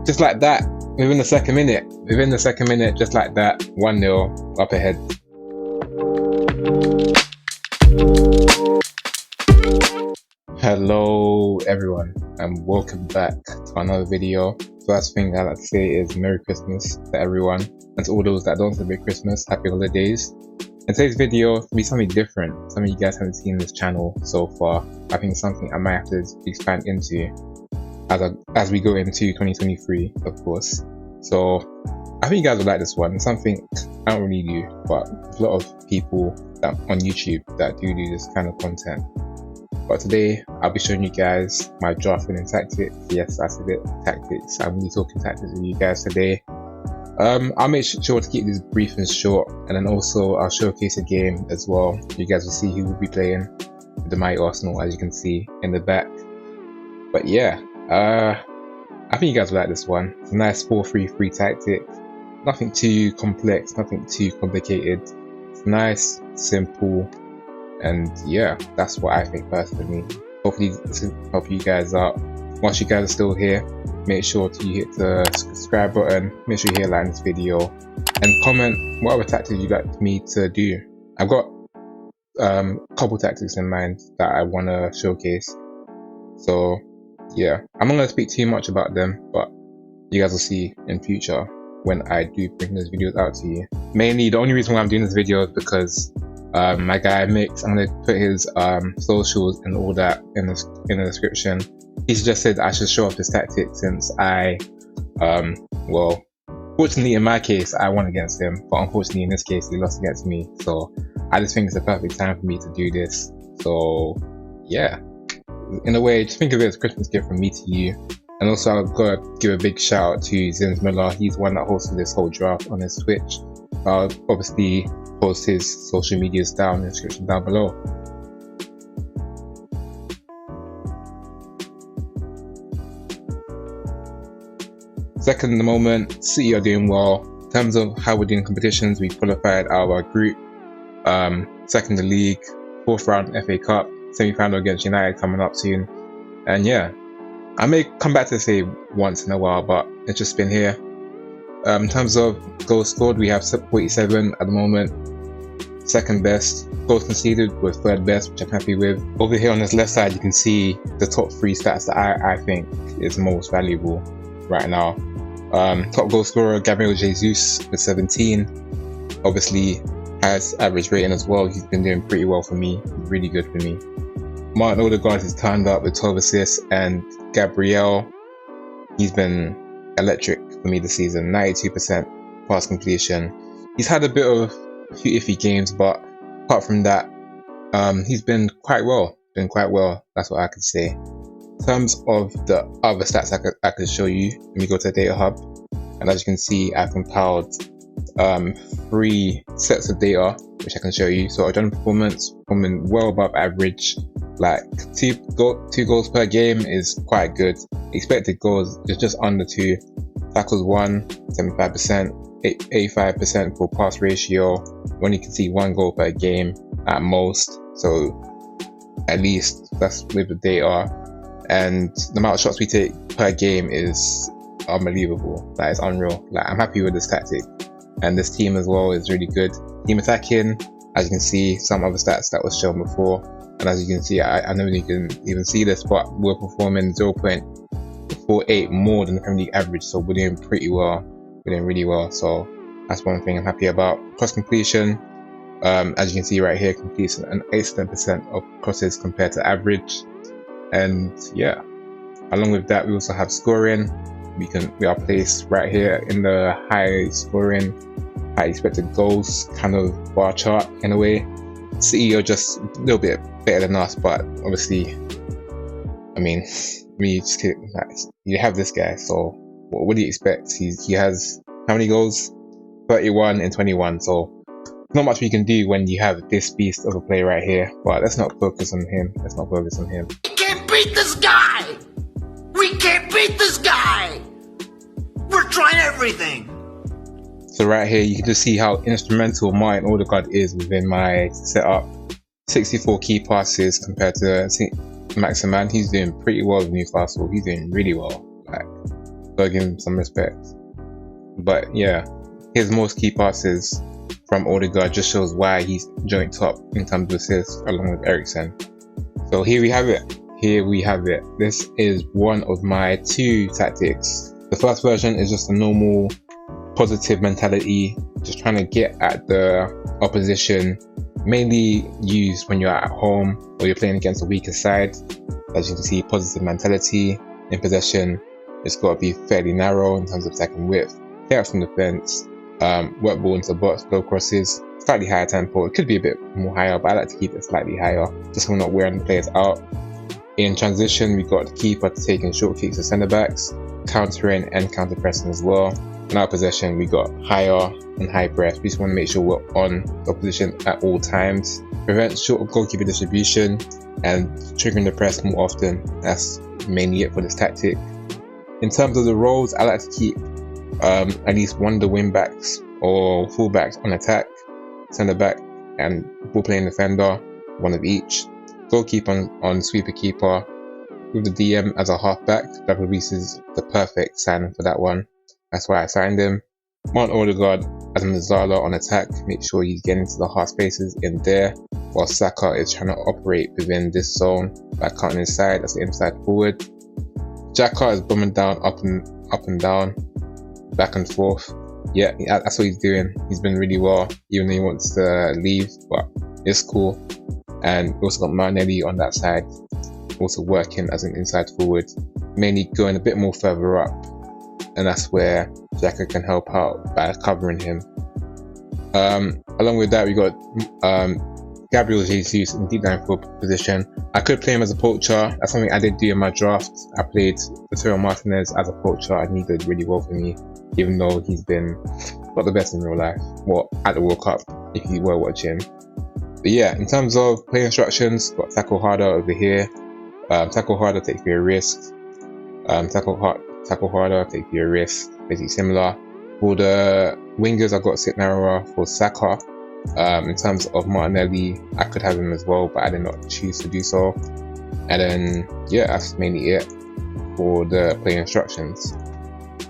just like that, within the second minute, just like that, 1-0 up ahead. Hello everyone, and welcome back to another video. First thing I'd like to say is Merry Christmas to everyone, and to all those that don't celebrate Christmas, Happy Holidays. And today's video will be something different, something you guys haven't seen on this channel so far. I think it's something I might have to expand into as we go into 2023, of course. So I think you guys will like this one. It's something I don't really do, but there's a lot of people that on YouTube that do this kind of content. But today I'll be showing you guys my draft winning tactics. Yes, I said it, tactics. I'm really talking tactics with you guys today. I'll make sure to keep this brief and short, and then also I'll showcase a game as well. You guys will see who will be playing with the mighty Arsenal, as you can see in the back. But yeah, I think you guys will like this one. It's a nice 4-3-3 tactic. Nothing too complex, nothing too complicated. It's nice, simple, and yeah, that's what I think personally. Hopefully this will help you guys out. Once you guys are still here, make sure to hit the subscribe button, make sure you hit like this video, and comment what other tactics you'd like me to do. I've got a couple tactics in mind that I want to showcase. So yeah, I'm not going to speak too much about them, but you guys will see in future when I do bring those videos out to you. Mainly, the only reason why I'm doing this video is because my guy Micz, I'm going to put his socials and all that in the description. He suggested I should show off this tactic since well, fortunately in my case I won against him, but unfortunately in this case he lost against me. So I just think it's the perfect time for me to do this. So yeah, in a way, just think of it as a Christmas gift from me to you. And also I've got to give a big shout out to ZimsMulaa. He's the one that hosted this whole draft on his Twitch. I'll obviously post his social medias down in the description down below. Second at the moment, City are doing well. In terms of how we're doing competitions, we qualified our group, second in the league, 4th round FA Cup, semi-final against United coming up soon. And yeah, I may come back to say once in a while, but it's just been here. In terms of goals scored, we have 47 at the moment, second best. Goals conceded was third best, which I'm happy with. Over here on this left side, you can see the top 3 stats that I think is most valuable right now. Top goal scorer Gabriel Jesus with 17, obviously has average rating as well. He's been doing pretty well for me, really good for me. Martin Odegaard has turned up with 12 assists, and Gabriel, he's been electric for me this season. 92% pass completion. He's had a few iffy games, but apart from that, he's been quite well. That's what I could say. In terms of the other stats I could show you, let me go to the data hub, and as you can see, I've compiled 3 sets of data which I can show you. So our general performance coming well above average, like 2 goals per game is quite good. Expected goals is just under 2. Tackles 1, 75%, 85% for pass ratio. When you can see 1 goal per game at most, so at least that's with the data. And the amount of shots we take per game is unbelievable. That is unreal. Like, I'm happy with this tactic, and this team as well is really good. Team attacking, as you can see, some other stats that was shown before, and as you can see, I know you can even see this, but we're performing 0.48 more than the Premier League average, so we're doing pretty well. We're doing really well, so that's one thing I'm happy about. Cross completion, as you can see right here, completes an 87% of crosses compared to average. And yeah, along with that, we also have scoring. We are placed right here in the high scoring, high expected goals kind of bar chart in a way. City are just a little bit better than us, but obviously, I mean, you have this guy, so what do you expect? He has how many goals? 31 and 21, so not much we can do when you have this beast of a player right here. But let's not focus on him. We can't beat this guy! We can't beat this guy! We're trying everything! So right here, you can just see how instrumental Martin Odegaard is within my setup. 64 key passes compared to Micz. He's doing pretty well with Newcastle. He's doing really well. Like, gotta give him some respect. But yeah, his most key passes from Odegaard just shows why he's joint top in terms of assists along with Eriksen. So here we have it. This is one of my 2 tactics. The first version is just a normal positive mentality, just trying to get at the opposition, mainly used when you're at home or you're playing against a weaker side. As you can see, positive mentality in possession. It's got to be fairly narrow in terms of attacking width. Play out from defense, work ball into the box, low crosses, slightly higher tempo. It could be a bit more higher, but I like to keep it slightly higher, just so we're not wearing the players out. In transition, we got the keeper taking short kicks to centre backs, countering and counter pressing as well. In our possession, we got higher and high press. We just want to make sure we're on the opposition at all times. Prevent short goalkeeper distribution and triggering the press more often. That's mainly it for this tactic. In terms of the roles, I like to keep at least one of the wing backs or full backs on attack, centre back and ball playing defender, one of each. Goalkeeper on sweeper keeper, with the DM as a halfback. David Luiz is the perfect signing for that one. That's why I signed him. Mount Odegaard as ZimsMulaa on attack, make sure he's getting to the half spaces in there, while Saka is trying to operate within this zone by cutting inside as the inside forward. Xhaka is bombing down, up and down, back and forth. Yeah, that's what he's doing. He's been really well, even though he wants to leave, but it's cool. And we also got Martinelli on that side, also working as an inside forward, mainly going a bit more further up, and that's where Xhaka can help out by covering him. Along with that, we got Gabriel Jesus in deep line forward position. I could play him as a poacher. That's something I did do in my draft. I played Vittorio Martinez as a poacher, and he did really well for me, even though he's been not the best in real life. Well, at the World Cup, if you were watching. But yeah, in terms of play instructions, got tackle harder over here. Tackle harder, take fewer risks. Tackle harder, take fewer risks. Basically similar. For the wingers, I got sit narrower for Saka. In terms of Martinelli, I could have him as well, but I did not choose to do so. And then yeah, that's mainly it for the play instructions.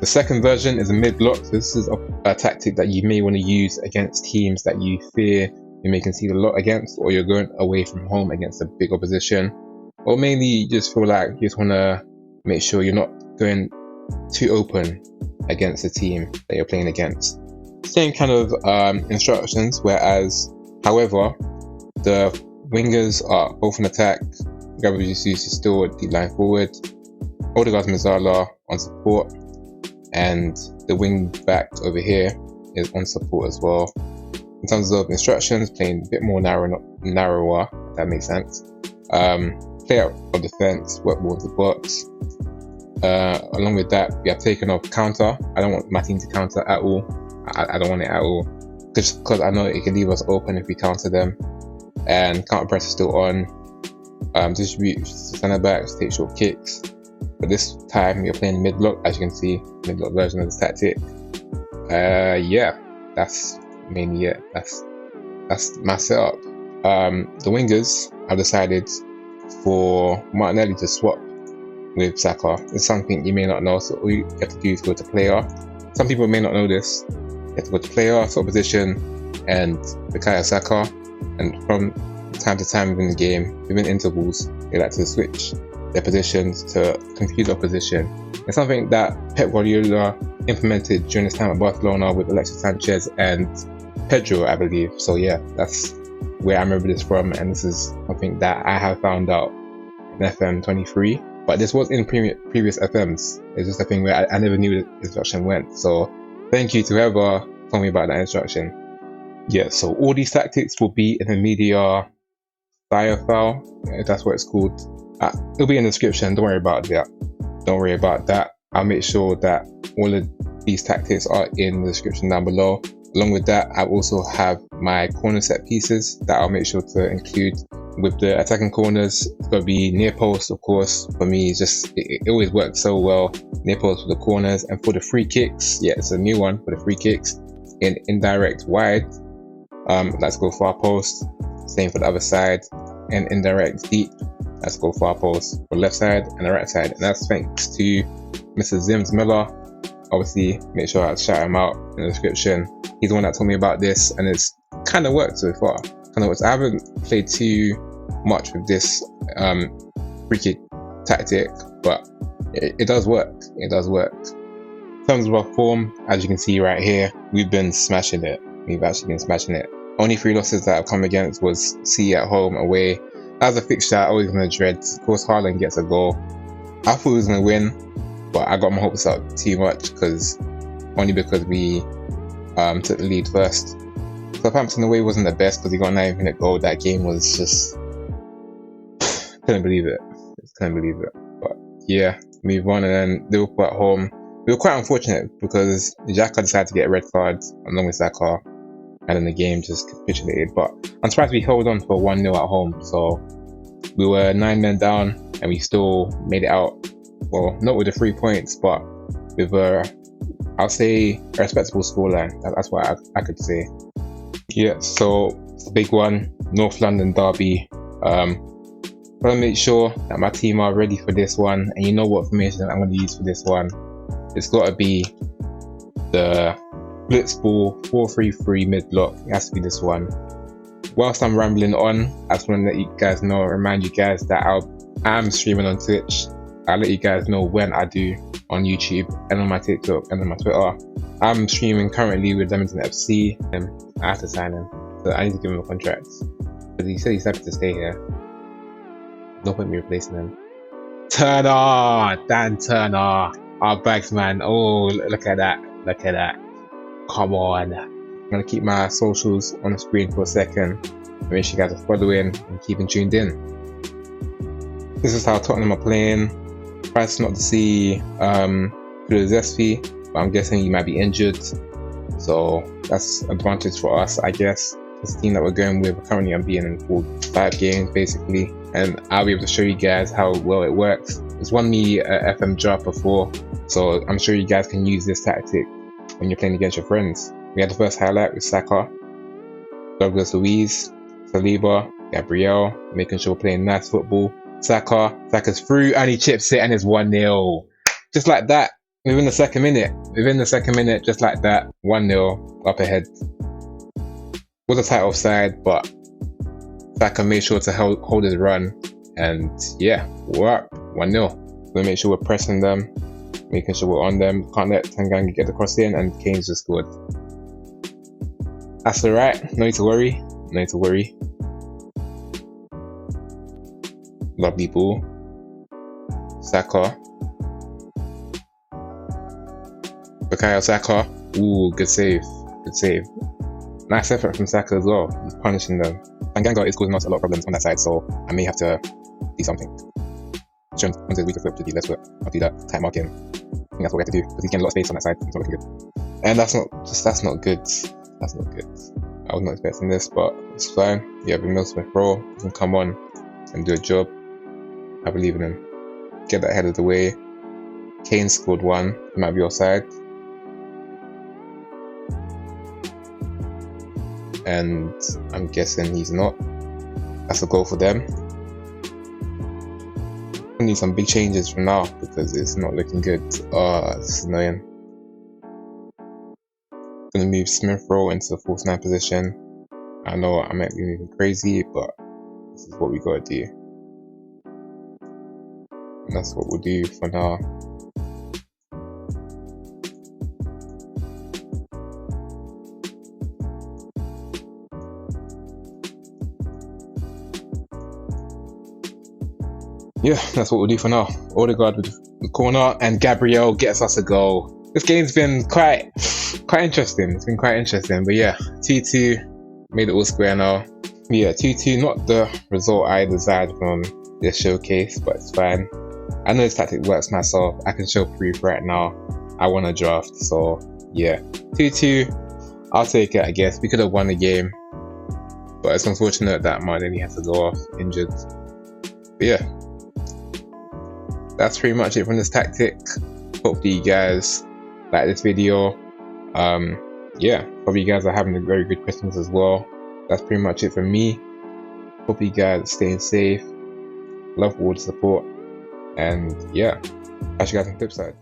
The second version is a mid block. So this is a tactic that you may want to use against teams that you fear you may concede a lot against, or you're going away from home against a big opposition, or mainly you just feel like you just want to make sure you're not going too open against the team that you're playing against. Same kind of instructions, whereas however the wingers are both on attack. Gabriel Jesus is still a deep line forward, Odegaard ZimsMulaa on support, and the wing back over here is on support as well. In terms of instructions, playing a bit more narrower, if that makes sense. Play out of defense, work ball into the box. Along with that, we have taken off counter. I don't want my team to counter at all. I don't want it at all, just because I know it can leave us open if we counter them. And counter press is still on. Distribute to centre backs, take short kicks. But this time we are playing mid block, as you can see, mid block version of this tactic. Yeah, that's mainly it. That's my setup. The wingers, I've decided for Martinelli to swap with Saka. It's something you may not know, so all you have to do is go to player. Some people may not know this. You have to go to player, swap position, and Bukayo Saka. And from time to time within the game, within intervals, they like to switch their positions to confuse opposition. It's something that Pep Guardiola implemented during his time at Barcelona with Alexis Sanchez and Pedro, I believe. So yeah, that's where I remember this from, and this is something that I have found out in FM23. But this was in previous FMs. It's just a thing where I never knew the instruction went. So thank you to whoever told me about that instruction. Yeah, so all these tactics will be in the media bio file, if that's what it's called. It'll be in the description. Don't worry about that. Don't worry about that. I'll make sure that all of these tactics are in the description down below. Along with that, I also have my corner set pieces that I'll make sure to include with the attacking corners. It's going to be near post, of course. For me, it always works so well. Near post for the corners, and for the free kicks, yeah, it's a new one for the free kicks. In indirect wide, let's go far post. Same for the other side, and indirect deep. Let's go far post for left side and the right side, and that's thanks to Mr. ZimsMulaa. Obviously, make sure I shout him out in the description. He's the one that told me about this, and it's kind of worked so far. Kind of works. I haven't played too much with this free kick tactic, but it does work. It does work. In terms of our form, as you can see right here, we've been smashing it. We've actually been smashing it. Only 3 losses that I've come against was City at home, away. As a fixture, I always gonna dread. Of course, Haaland gets a goal. I thought we was gonna win, but I got my hopes up too much because we took the lead first. Southampton away wasn't the best because he got a 9-minute goal. That game was just couldn't believe it. Just couldn't believe it. But yeah, move on. And then Liverpool at home. We were quite unfortunate because Xhaka decided to get a red card along with Saka, and then the game just capitulated. But I'm surprised we held on for 1-0 at home. So we were 9 men down and we still made it out. Well, not with the 3 points, but with I'll say a respectable scoreline. That's what I could say. Yeah, so it's the big one, North London derby. Gotta make sure that my team are ready for this one, and you know what formation I'm going to use for this one. It's got to be the blitzball 4-3-3 mid block. It has to be this one. Whilst I'm rambling on, I just want to let you guys know, remind you guys that I'm streaming on Twitch. I'll let you guys know when I do on YouTube and on my TikTok and on my Twitter. I'm streaming currently with Leamington FC, and I have to sign him, so I need to give him a contract. But he said he's happy to stay here. No point me replacing him. Turner! Dan Turner! Our bags, man. Oh, look at that. Look at that. Come on. I'm going to keep my socials on the screen for a second. Make sure you guys are following and keeping tuned in. This is how Tottenham are playing. Price not to see Kulusevski, but I'm guessing he might be injured. So that's an advantage for us, I guess. This team that we're going with, currently unbeaten in 5 games basically, and I'll be able to show you guys how well it works. It's won me a FM draft before, so I'm sure you guys can use this tactic when you're playing against your friends. We had the first highlight with Saka, Douglas Luiz, Saliba, Gabriel, making sure we're playing nice football. Saka's through and he chips it and it's 1-0. Just like that, within the second minute, just like that, 1-0 up ahead. Was a tight offside, but Saka made sure to hold his run, and yeah, we're up 1-0. So make sure we're pressing them, making sure we're on them. Can't let Tanganga get the cross in, and Kane's just scored. That's alright, no need to worry, no need to worry. Lovely ball. Saka. Bukayo Saka. Ooh, good save, good save. Nice effort from Saka as well. He's punishing them. Tanganga is causing us a lot of problems on that side, so I may have to do something. Sean wanted a weaker foot to do less foot. I'll do that. Tight marking. I think that's what we have to do because he's getting a lot of space on that side. It's not looking good. And that's not good. That's not good. I was not expecting this, but it's fine. You have a Smith Rowe. He can come on and do a job. I believe in him. Get that head of the way. Kane scored one. He might be offside. And I'm guessing he's not. That's a goal for them. We need some big changes from now because it's not looking good. Oh, this is annoying. Gonna move Smith Rowe into the false 9 position. I know I might be moving crazy, but this is what we gotta do. And that's what we'll do for now. Yeah, that's what we'll do for now. Odegaard with the corner, and Gabriel gets us a goal. This game's been quite interesting. It's been quite interesting, but yeah, 2-2, made it all square now. Yeah, 2-2, not the result I desired from this showcase, but it's fine. I know this tactic works myself. I can show proof right now. I won a draft, so yeah, 2-2. I'll take it, I guess. We could have won the game, but it's unfortunate that Martinelli had to go off injured. But yeah, that's pretty much it from this tactic. Hopefully you guys like this video. Yeah, hope you guys are having a very good Christmas as well. That's pretty much it from me. Hope you guys are staying safe. Love all the support, and yeah, catch you guys on the flip side.